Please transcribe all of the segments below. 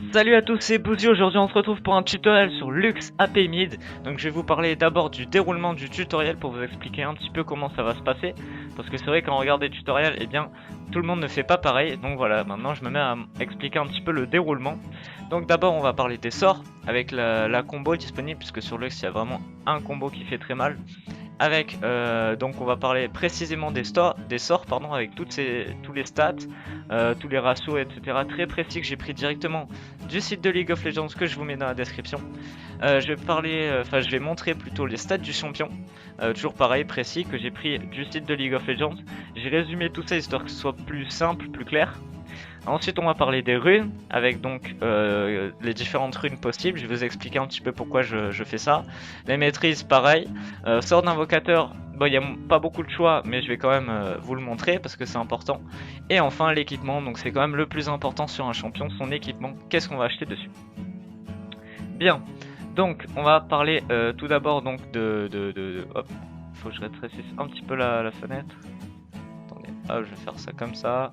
Salut à tous, c'est Bouzy. Aujourd'hui on se retrouve pour un tutoriel sur Lux AP Mid. Donc je vais vous parler d'abord du déroulement du tutoriel pour vous expliquer un petit peu comment ça va se passer. Parce que c'est vrai quand on regarde des tutoriels, eh bien tout le monde ne fait pas pareil. Donc voilà, maintenant je me mets à expliquer un petit peu le déroulement. Donc d'abord on va parler des sorts avec la combo disponible, puisque sur Lux il y a vraiment un combo qui fait très mal. Avec donc on va parler précisément des sorts pardon, avec tous les stats, tous les ratios, etc. très précis que j'ai pris directement du site de League of Legends que je vous mets dans la description. Je vais montrer plutôt les stats du champion, toujours pareil précis que j'ai pris du site de League of Legends. J'ai résumé tout ça histoire que ce soit plus simple, plus clair. Ensuite on va parler des runes, avec donc les différentes runes possibles. Je vais vous expliquer un petit peu pourquoi je fais ça. Les maîtrises pareil, sort d'invocateur, bon il n'y a pas beaucoup de choix mais je vais quand même vous le montrer parce que c'est important. Et enfin l'équipement, donc c'est quand même le plus important sur un champion, son équipement, qu'est-ce qu'on va acheter dessus. Bien, donc on va parler tout d'abord donc hop, faut que je rétrécisse un petit peu la fenêtre. Attendez, hop, je vais faire ça comme ça.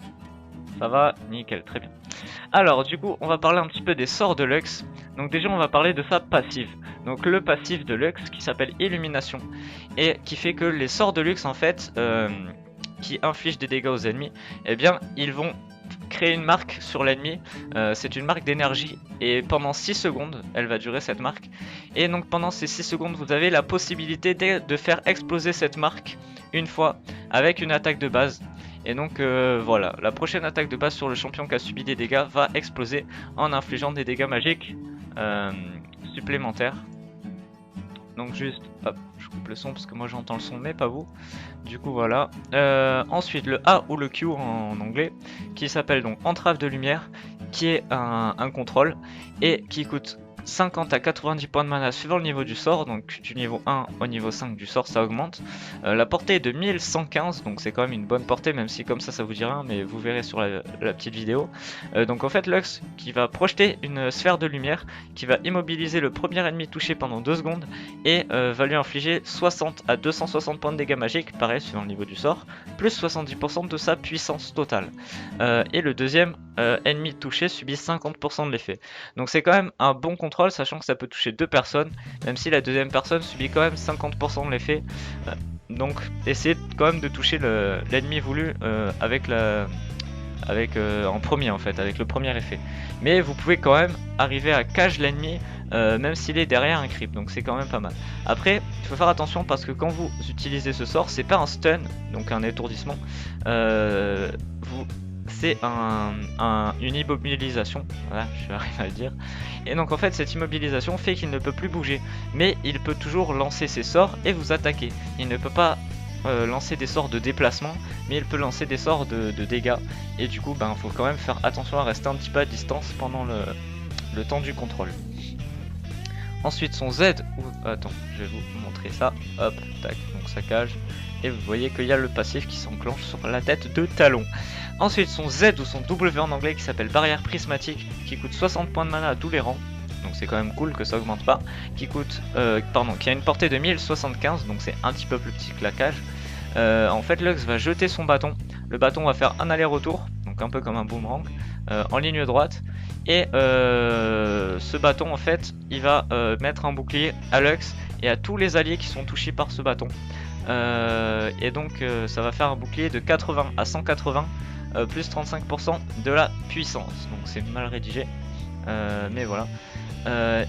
Ça va, nickel, très bien. Alors du coup on va parler un petit peu des sorts de Lux. Donc déjà on va parler de sa passive. Donc le passif de Lux qui s'appelle Illumination, et qui fait que les sorts de Lux en fait qui infligent des dégâts aux ennemis, eh bien ils vont créer une marque sur l'ennemi. C'est une marque d'énergie et pendant 6 secondes elle va durer cette marque. Et donc pendant ces 6 secondes vous avez la possibilité de faire exploser cette marque une fois avec une attaque de base. Et donc voilà, la prochaine attaque de base sur le champion qui a subi des dégâts va exploser en infligeant des dégâts magiques supplémentaires. Donc juste, hop, je coupe le son parce que moi j'entends le son mais pas vous. Du coup voilà. Ensuite le A ou le Q en anglais, qui s'appelle donc entrave de lumière, qui est un contrôle et qui coûte 50 à 90 points de mana suivant le niveau du sort, donc du niveau 1 au niveau 5 du sort ça augmente. La portée est de 1115, donc c'est quand même une bonne portée, même si comme ça vous dit rien, mais vous verrez sur la petite vidéo. Donc en fait Lux qui va projeter une sphère de lumière qui va immobiliser le premier ennemi touché pendant 2 secondes et va lui infliger 60 à 260 points de dégâts magiques, pareil suivant le niveau du sort, plus 70% de sa puissance totale. Et le deuxième ennemi touché subit 50% de l'effet. Donc c'est quand même un bon contrôle, sachant que ça peut toucher 2 personnes, même si la deuxième personne subit quand même 50% de l'effet. Donc essayez quand même de toucher l'ennemi voulu en premier en fait, avec le premier effet. Mais vous pouvez quand même arriver à cage l'ennemi même s'il est derrière un creep, donc c'est quand même pas mal. Après, il faut faire attention parce que quand vous utilisez ce sort, c'est pas un stun, donc un étourdissement. C'est une immobilisation, voilà, je vais arriver à le dire. Et donc en fait cette immobilisation fait qu'il ne peut plus bouger, mais il peut toujours lancer ses sorts et vous attaquer. Il ne peut pas lancer des sorts de déplacement, mais il peut lancer des sorts de dégâts. Et du coup faut quand même faire attention à rester un petit peu à distance pendant le temps du contrôle. Ensuite son Z, attends, je vais vous montrer ça, hop, tac, donc ça cage. Et vous voyez qu'il y a le passif qui s'enclenche sur la tête de Talon. Ensuite son Z ou son W en anglais qui s'appelle barrière prismatique, qui coûte 60 points de mana à tous les rangs. Donc c'est quand même cool que ça augmente pas. Qui a une portée de 1075, donc c'est un petit peu plus petit que la cage. En fait Lux va jeter son bâton. Le bâton va faire un aller-retour, donc un peu comme un boomerang, en ligne droite. Et ce bâton en fait il va mettre un bouclier à Lux et à tous les alliés qui sont touchés par ce bâton. Et donc ça va faire un bouclier de 80 à 180 plus 35% de la puissance. Donc c'est mal rédigé, mais voilà.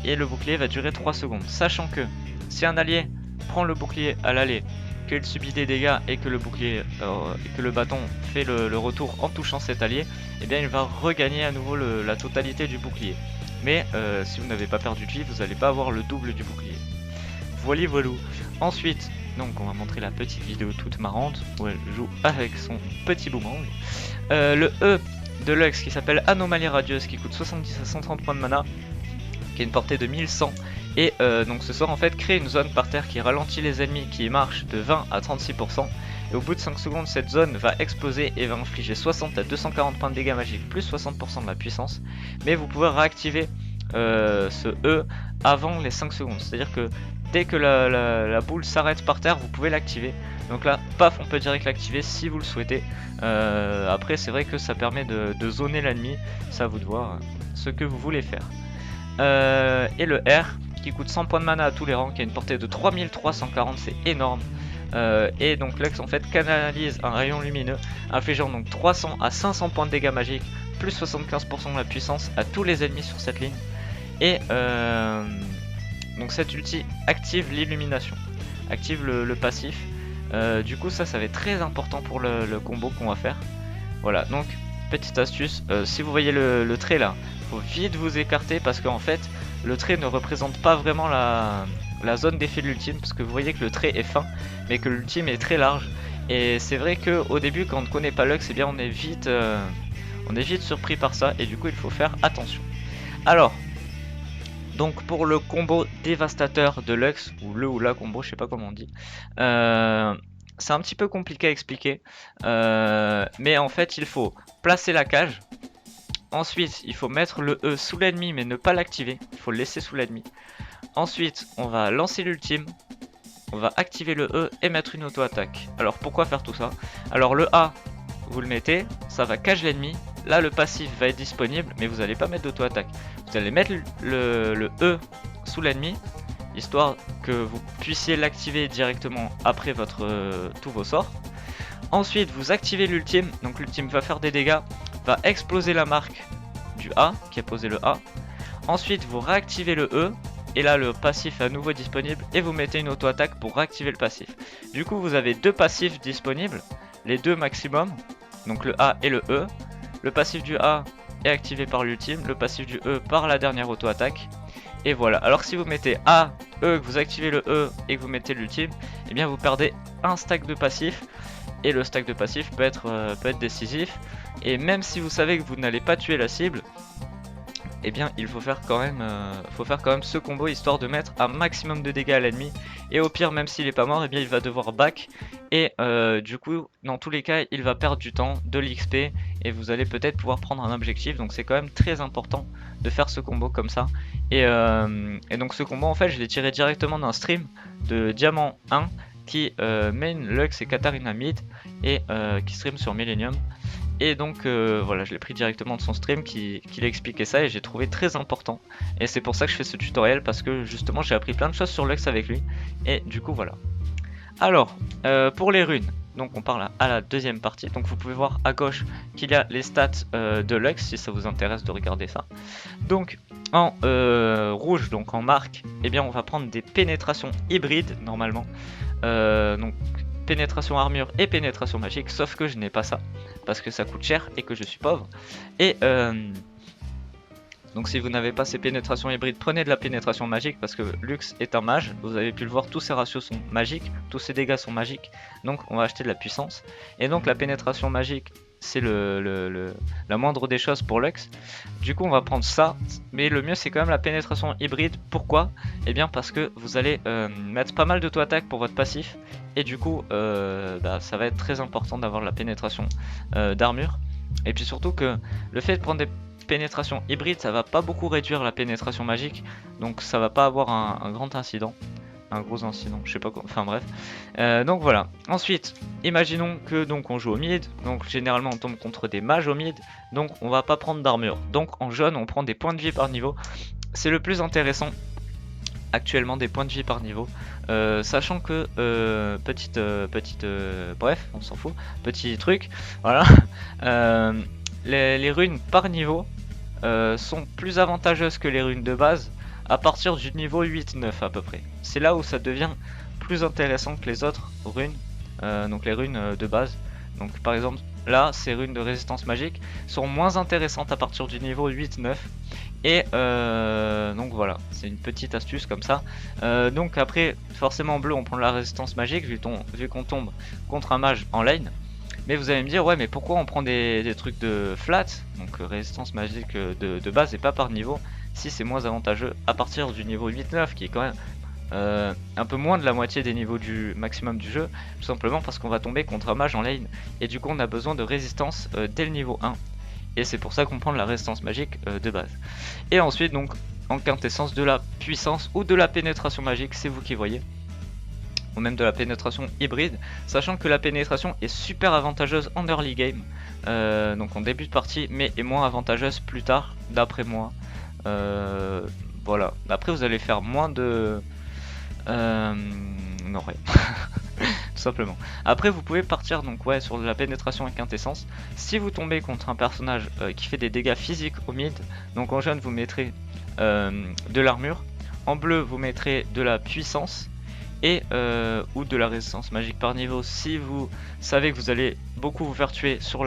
Et le bouclier va durer 3 secondes, sachant que si un allié prend le bouclier à l'aller, qu'il subit des dégâts et que le bâton fait le retour en touchant cet allié, et bien il va regagner à nouveau la totalité du bouclier. Mais si vous n'avez pas perdu de vie, vous n'allez pas avoir le double du bouclier. Voilà voilou. Ensuite, donc on va montrer la petite vidéo toute marrante où elle joue avec son petit boomerang. Le E de Lux qui s'appelle Anomalie Radieuse, qui coûte 70 à 130 points de mana, qui a une portée de 1100. Et donc ce sort en fait crée une zone par terre qui ralentit les ennemis qui marchent de 20 à 36%. Et au bout de 5 secondes cette zone va exploser et va infliger 60 à 240 points de dégâts magiques plus 60% de la puissance. Mais vous pouvez réactiver ce E avant les 5 secondes. C'est à dire que dès que la boule s'arrête par terre, vous pouvez l'activer. Donc là, paf, on peut direct l'activer si vous le souhaitez. Après, c'est vrai que ça permet de zoner l'ennemi, c'est à vous de voir ce que vous voulez faire. Et le R, qui coûte 100 points de mana à tous les rangs, qui a une portée de 3340, c'est énorme. Et donc Lux en fait canalise un rayon lumineux, infligeant donc 300 à 500 points de dégâts magiques, plus 75% de la puissance à tous les ennemis sur cette ligne. Et donc cette ulti active l'illumination, active le passif. Du coup ça va être très important pour le combo qu'on va faire. Voilà, donc petite astuce, si vous voyez le trait là, faut vite vous écarter parce qu'en fait le trait ne représente pas vraiment la zone d'effet de l'ultime, parce que vous voyez que le trait est fin mais que l'ultime est très large. Et c'est vrai que au début quand on ne connaît pas Lux, eh bien on est vite surpris par ça, et du coup il faut faire attention. Alors donc pour le combo dévastateur de Lux, ou le ou la combo, je sais pas comment on dit, c'est un petit peu compliqué à expliquer, mais en fait il faut placer la cage. Ensuite il faut mettre le E sous l'ennemi mais ne pas l'activer, il faut le laisser sous l'ennemi. Ensuite on va lancer l'ultime, on va activer le E et mettre une auto-attaque. Alors pourquoi faire tout ça? Alors le A, vous le mettez, ça va cage l'ennemi. Là le passif va être disponible, mais vous n'allez pas mettre d'auto-attaque. Vous allez mettre le E sous l'ennemi, histoire que vous puissiez l'activer directement après tous vos sorts. Ensuite vous activez l'ultime, donc l'ultime va faire des dégâts, va exploser la marque du A, qui a posé le A. Ensuite vous réactivez le E, et là le passif est à nouveau disponible, et vous mettez une auto-attaque pour réactiver le passif. Du coup vous avez deux passifs disponibles, les deux maximum, donc le A et le E. Le passif du A est activé par l'ultime, le passif du E par la dernière auto-attaque. Et voilà, alors si vous mettez A, E, que vous activez le E et que vous mettez l'ultime, eh bien vous perdez un stack de passif. Et le stack de passif peut être décisif. Et même si vous savez que vous n'allez pas tuer la cible, eh bien il faut faire quand même ce combo, histoire de mettre un maximum de dégâts à l'ennemi. Et au pire, même s'il est pas mort, eh bien il va devoir back. Et du coup dans tous les cas il va perdre du temps, de l'XP, et vous allez peut-être pouvoir prendre un objectif. Donc c'est quand même très important de faire ce combo comme ça. Et donc ce combo en fait je l'ai tiré directement d'un stream de Diamant 1 qui main Lux et Katarina mid, et qui stream sur Millennium. Et donc voilà, je l'ai pris directement de son stream qui a expliqué ça, et j'ai trouvé très important. Et c'est pour ça que je fais ce tutoriel, parce que justement j'ai appris plein de choses sur Lux avec lui. Et du coup voilà. Alors pour les runes, donc on parle à la deuxième partie. Donc vous pouvez voir à gauche qu'il y a les stats de Lux, si ça vous intéresse de regarder ça. Donc en rouge, donc en marque, eh bien on va prendre des pénétrations hybrides normalement. Donc pénétration armure et pénétration magique, sauf que je n'ai pas ça parce que ça coûte cher et que je suis pauvre. Et donc si vous n'avez pas ces pénétrations hybrides, prenez de la pénétration magique, parce que Lux est un mage, vous avez pu le voir, tous ses ratios sont magiques, tous ses dégâts sont magiques, donc on va acheter de la puissance. Et donc la pénétration magique, c'est la moindre des choses pour Lux. Du coup on va prendre ça, mais le mieux c'est quand même la pénétration hybride. Pourquoi? Eh bien parce que vous allez mettre pas mal d'auto-attaque pour votre passif, et du coup ça va être très important d'avoir la pénétration d'armure. Et puis surtout que le fait de prendre des pénétrations hybrides, ça va pas beaucoup réduire la pénétration magique, donc ça va pas avoir un grand incident. Un gros incident, je sais pas quoi, enfin bref. Donc voilà. Ensuite, imaginons que donc on joue au mid, donc généralement on tombe contre des mages au mid, donc on va pas prendre d'armure. Donc en jaune on prend des points de vie par niveau. C'est le plus intéressant actuellement, des points de vie par niveau. Sachant que bref, on s'en fout, petit truc, voilà. Les runes par niveau sont plus avantageuses que les runes de base à partir du niveau 8-9 à peu près. C'est là où ça devient plus intéressant que les autres runes, donc les runes de base. Donc par exemple là, ces runes de résistance magique sont moins intéressantes à partir du niveau 8-9. Et donc voilà, c'est une petite astuce comme ça. Donc après, forcément en bleu on prend la résistance magique vu qu'on tombe contre un mage en lane. Mais vous allez me dire, ouais mais pourquoi on prend des trucs de flat, donc résistance magique de base et pas par niveau, si c'est moins avantageux à partir du niveau 8-9, qui est quand même un peu moins de la moitié des niveaux du maximum du jeu, tout simplement parce qu'on va tomber contre un mage en lane, et du coup on a besoin de résistance dès le niveau 1, et c'est pour ça qu'on prend de la résistance magique de base. Et ensuite donc en quintessence de la puissance ou de la pénétration magique, c'est vous qui voyez. Ou même de la pénétration hybride, sachant que la pénétration est super avantageuse en early game, donc en début de partie, mais est moins avantageuse plus tard, d'après moi. Voilà, après vous allez faire moins de... non, rien. Tout simplement. Après vous pouvez partir donc ouais sur de la pénétration et quintessence. Si vous tombez contre un personnage qui fait des dégâts physiques au mid, donc en jaune vous mettrez de l'armure, en bleu vous mettrez de la puissance et ou de la résistance magique par niveau si vous savez que vous allez beaucoup vous faire tuer sur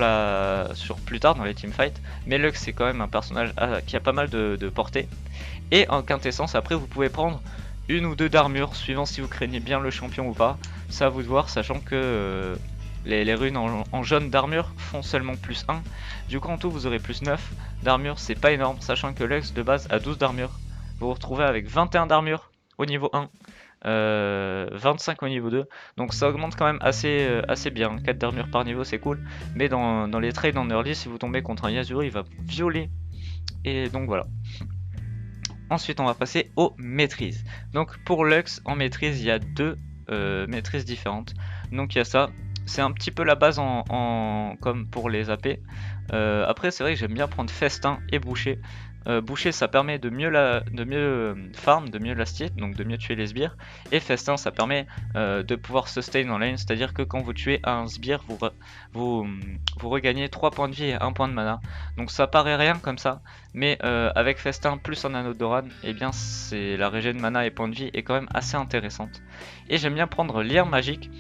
plus tard dans les teamfights, mais Lux c'est quand même un personnage qui a pas mal de portée. Et en quintessence après vous pouvez prendre une ou deux d'armure suivant si vous craignez bien le champion ou pas, ça à vous de voir, sachant que les runes en jaune d'armure font seulement plus 1, du coup en tout vous aurez plus 9 d'armure, c'est pas énorme, sachant que Lux de base a 12 d'armure, vous vous retrouvez avec 21 d'armure au niveau 1, 25 au niveau 2, donc ça augmente quand même assez bien, 4 d'armure par niveau c'est cool, mais dans les trades en early, si vous tombez contre un Yasuo il va violer, et donc voilà. Ensuite on va passer aux maîtrises. Donc pour Lux en maîtrise il y a deux maîtrises différentes. Donc il y a ça, c'est un petit peu la base comme pour les AP. Après c'est vrai que j'aime bien prendre Festin et Boucher. Boucher ça permet de mieux farm, de mieux last hit, donc de mieux tuer les sbires. Et Festin ça permet de pouvoir sustain en lane, c'est à dire que quand vous tuez un sbire vous regagnez 3 points de vie et 1 point de mana. Donc ça paraît rien comme ça, mais avec Festin plus un anneau d'Oran, et bien c'est la régène mana et points de vie est quand même assez intéressante. Et j'aime bien prendre Lien magique,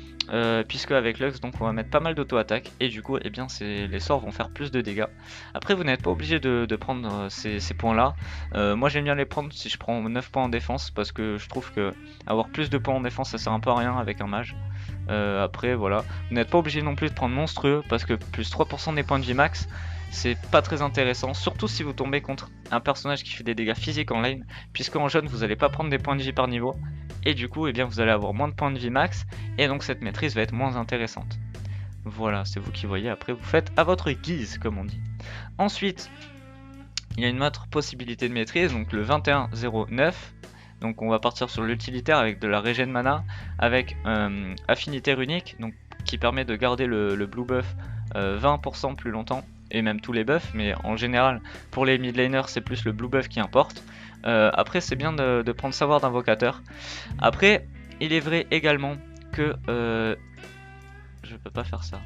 puisque avec Lux donc on va mettre pas mal d'auto-attaque et du coup et bien les sorts vont faire plus de dégâts. Après vous n'êtes pas obligé de prendre ces points là, moi j'aime bien les prendre si je prends 9 points en défense, parce que je trouve que avoir plus de points en défense ça sert un peu à rien avec un mage. Après voilà, vous n'êtes pas obligé non plus de prendre monstrueux, parce que plus 3% des points de vie max c'est pas très intéressant, surtout si vous tombez contre un personnage qui fait des dégâts physiques en lane, puisque en jaune vous n'allez pas prendre des points de vie par niveau, et du coup eh bien, vous allez avoir moins de points de vie max, et donc cette maîtrise va être moins intéressante. Voilà, c'est vous qui voyez, après vous faites à votre guise comme on dit. Ensuite, il y a une autre possibilité de maîtrise, donc le 21-09, donc on va partir sur l'utilitaire avec de la régène mana, avec affinité runique, donc qui permet de garder le blue buff 20% plus longtemps, et même tous les buffs, mais en général pour les mid laners c'est plus le blue buff qui importe. Après c'est bien de prendre savoir d'invocateur. Après il est vrai également que je peux pas faire ça.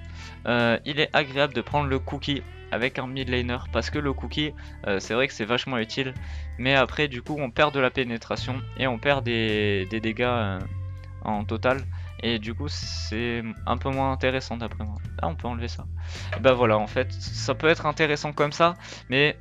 Il est agréable de prendre le cookie avec un mid laner, parce que le cookie c'est vrai que c'est vachement utile, mais après du coup on perd de la pénétration et on perd des dégâts en total, et du coup c'est un peu moins intéressant d'après moi. Ah, on peut enlever ça. Et bah voilà, en fait ça peut être intéressant comme ça, mais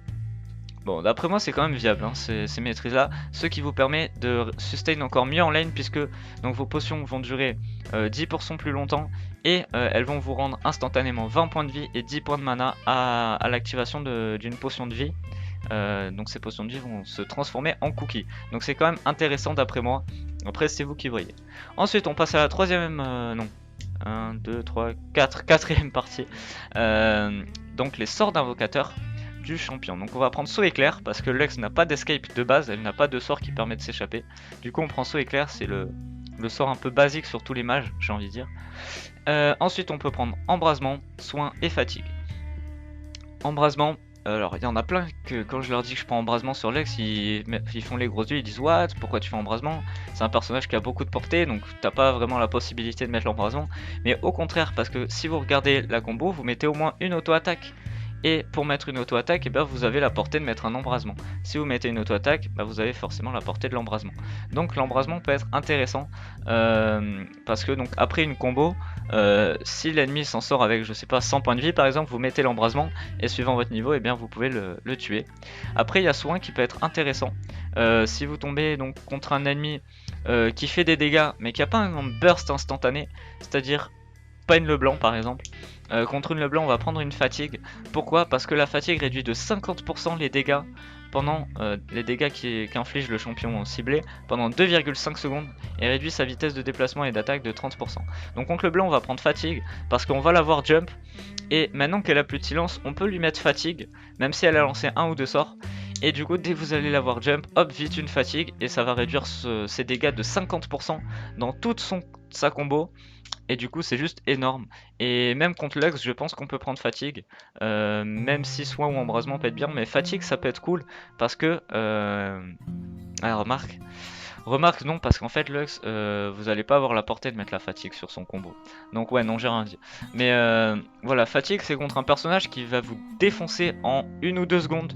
bon d'après moi c'est quand même viable hein, ces maîtrises là, ce qui vous permet de sustain encore mieux en lane, puisque donc vos potions vont durer 10% plus longtemps, et elles vont vous rendre instantanément 20 points de vie et 10 points de mana à l'activation d'une potion de vie. Donc ces potions de vie vont se transformer en cookies, donc c'est quand même intéressant d'après moi. Après c'est vous qui voyez. Ensuite on passe à la troisième, non 1, 2, 3, 4, quatrième partie, donc les sorts d'invocateur du champion. Donc on va prendre saut éclair, parce que Lux n'a pas d'escape de base, elle n'a pas de sort qui permet de s'échapper. Du coup on prend saut éclair, c'est le sort un peu basique sur tous les mages, j'ai envie de dire. Ensuite on peut prendre embrasement, soin et fatigue. Embrasement, alors il y en a plein que quand je leur dis que je prends embrasement sur Lux, ils font les gros yeux, ils disent what, pourquoi tu fais embrasement? C'est un personnage qui a beaucoup de portée, donc t'as pas vraiment la possibilité de mettre l'embrasement. Mais au contraire, parce que si vous regardez la combo, vous mettez au moins une auto-attaque. Et pour mettre une auto-attaque, vous avez la portée de mettre un embrasement. Si vous mettez une auto-attaque, vous avez forcément la portée de l'embrasement. Donc l'embrasement peut être intéressant, parce que donc après une combo, si l'ennemi s'en sort avec je sais pas 100 points de vie par exemple, vous mettez l'embrasement, et suivant votre niveau, vous pouvez le tuer. Après il y a soin qui peut être intéressant, si vous tombez donc contre un ennemi qui fait des dégâts, mais qui n'a pas un burst instantané, c'est-à-dire pas une Leblanc par exemple. Contre une Leblanc on va prendre une fatigue. Pourquoi? Parce que la fatigue réduit de 50% les dégâts pendant les dégâts qu'inflige le champion ciblé pendant 2,5 secondes, et réduit sa vitesse de déplacement et d'attaque de 30%. Donc contre le blanc on va prendre fatigue parce qu'on va la voir jump, et maintenant qu'elle a plus de silence on peut lui mettre fatigue même si elle a lancé un ou deux sorts, Et du coup, dès que vous allez l'avoir jump, hop, vite une fatigue, et ça va réduire ses dégâts de 50% dans toute sa combo. Et du coup, c'est juste énorme. Et même contre Lux, je pense qu'on peut prendre fatigue. Même si soin ou embrasement peut être bien, mais fatigue, ça peut être cool. Parce que... Ah, remarque non, parce qu'en fait, Lux, vous allez pas avoir la portée de mettre la fatigue sur son combo. Donc ouais, non, j'ai rien dit. Mais voilà, fatigue, c'est contre un personnage qui va vous défoncer en 1 ou 2 secondes.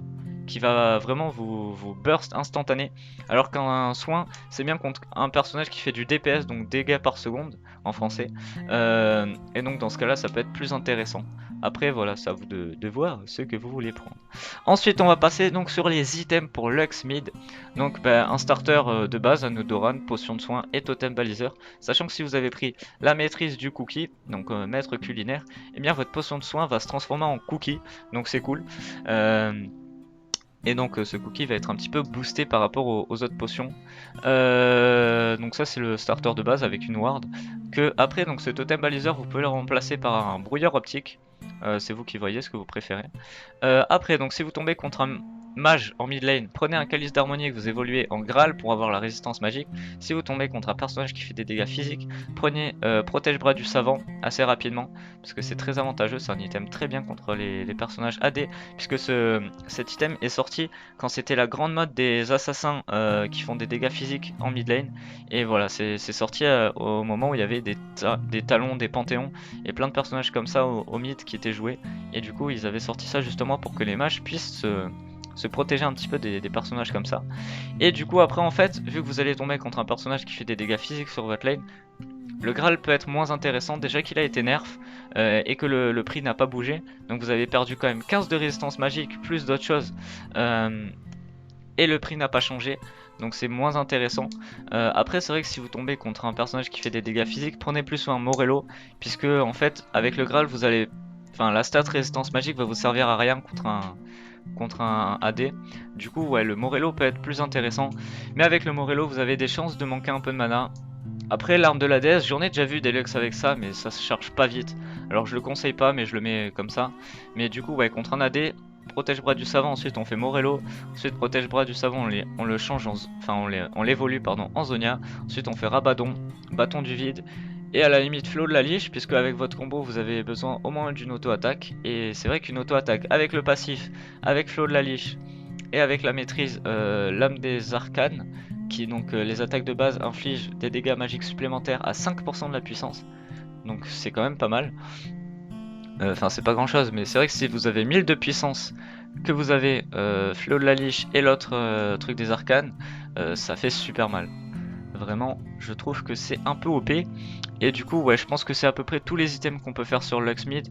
Qui va vraiment vous burst instantané. Alors qu'un soin, c'est bien contre un personnage qui fait du DPS, donc dégâts par seconde en français. Et donc dans ce cas-là, ça peut être plus intéressant. Après, voilà, c'est à vous de voir ce que vous voulez prendre. Ensuite, on va passer donc sur les items pour Lux Mid. Donc un starter de base, un Odoran, potion de soin et totem baliseur. Sachant que si vous avez pris la maîtrise du cookie, donc maître culinaire, et bien votre potion de soin va se transformer en cookie. Donc c'est cool. Et donc ce cookie va être un petit peu boosté par rapport aux autres potions. Donc ça c'est le starter de base avec une ward. Que après donc ce totem baliseur vous pouvez le remplacer par un brouilleur optique. C'est vous qui voyez ce que vous préférez. Après donc si vous tombez contre un mage en mid lane, prenez un calice d'harmonie que vous évoluez en Graal pour avoir la résistance magique. Si vous tombez contre un personnage qui fait des dégâts physiques, prenez protège bras du savant assez rapidement parce que c'est très avantageux, c'est un item très bien contre les personnages AD puisque cet item est sorti quand c'était la grande mode des assassins qui font des dégâts physiques en mid lane. Et voilà, c'est sorti au moment où il y avait des talons, des panthéons et plein de personnages comme ça au mid qui étaient joués. Et du coup ils avaient sorti ça justement pour que les mages puissent se protéger un petit peu des personnages comme ça. Et du coup après en fait, vu que vous allez tomber contre un personnage qui fait des dégâts physiques sur votre lane, le Graal peut être moins intéressant déjà qu'il a été nerf et que le prix n'a pas bougé. Donc vous avez perdu quand même 15 de résistance magique plus d'autres choses et le prix n'a pas changé. Donc c'est moins intéressant. Après c'est vrai que si vous tombez contre un personnage qui fait des dégâts physiques, prenez plus un Morello. Puisque en fait avec le Graal vous allez... Enfin la stat résistance magique va vous servir à rien contre un AD. Du coup ouais le Morello peut être plus intéressant. Mais avec le Morello vous avez des chances de manquer un peu de mana. Après l'arme de la déesse, j'en ai déjà vu des Lux avec ça mais ça se charge pas vite. Alors je le conseille pas mais je le mets comme ça. Mais du coup ouais contre un AD, protège bras du savant, ensuite on fait Morello, ensuite protège bras du savant, on le change on l'évolue pardon en Zonia, ensuite on fait Rabadon, bâton du vide, et à la limite Flot de la Liche, puisque avec votre combo vous avez besoin au moins d'une auto-attaque, et c'est vrai qu'une auto-attaque avec le passif, avec Flot de la Liche, et avec la maîtrise Lame des Arcanes, qui donc les attaques de base infligent des dégâts magiques supplémentaires à 5% de la puissance, donc c'est quand même pas mal. Enfin c'est pas grand chose, mais c'est vrai que si vous avez 1000 de puissance, que vous avez Flot de la Liche et l'autre truc des arcanes, ça fait super mal. Vraiment, je trouve que c'est un peu OP. Et du coup, ouais, je pense que c'est à peu près tous les items qu'on peut faire sur Lux Mid.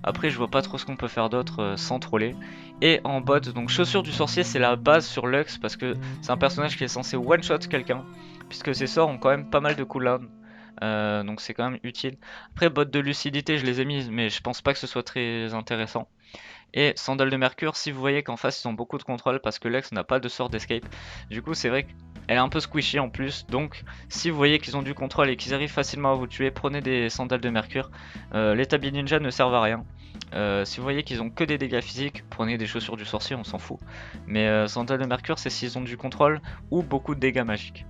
Après, je vois pas trop ce qu'on peut faire d'autre sans troller. Et en bot, donc chaussure du sorcier, c'est la base sur Lux parce que c'est un personnage qui est censé one-shot quelqu'un. Puisque ses sorts ont quand même pas mal de cooldown. Donc c'est quand même utile. Après, bottes de lucidité, je les ai mises, mais je pense pas que ce soit très intéressant. Et sandales de mercure, si vous voyez qu'en face ils ont beaucoup de contrôle parce que Lux n'a pas de sort d'escape. Du coup, c'est vrai qu'elle est un peu squishy en plus. Donc, si vous voyez qu'ils ont du contrôle et qu'ils arrivent facilement à vous tuer, prenez des sandales de mercure. Les tabis ninja ne servent à rien. Si vous voyez qu'ils ont que des dégâts physiques, prenez des chaussures du sorcier, on s'en fout. Mais sandales de mercure, c'est s'ils ont du contrôle ou beaucoup de dégâts magiques.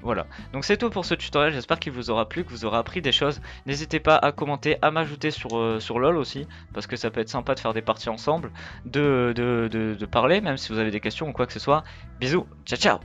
Voilà, donc c'est tout pour ce tutoriel, j'espère qu'il vous aura plu, que vous aurez appris des choses. N'hésitez pas à commenter, à m'ajouter sur LoL aussi, parce que ça peut être sympa de faire des parties ensemble, de parler, même si vous avez des questions ou quoi que ce soit. Bisous, ciao ciao.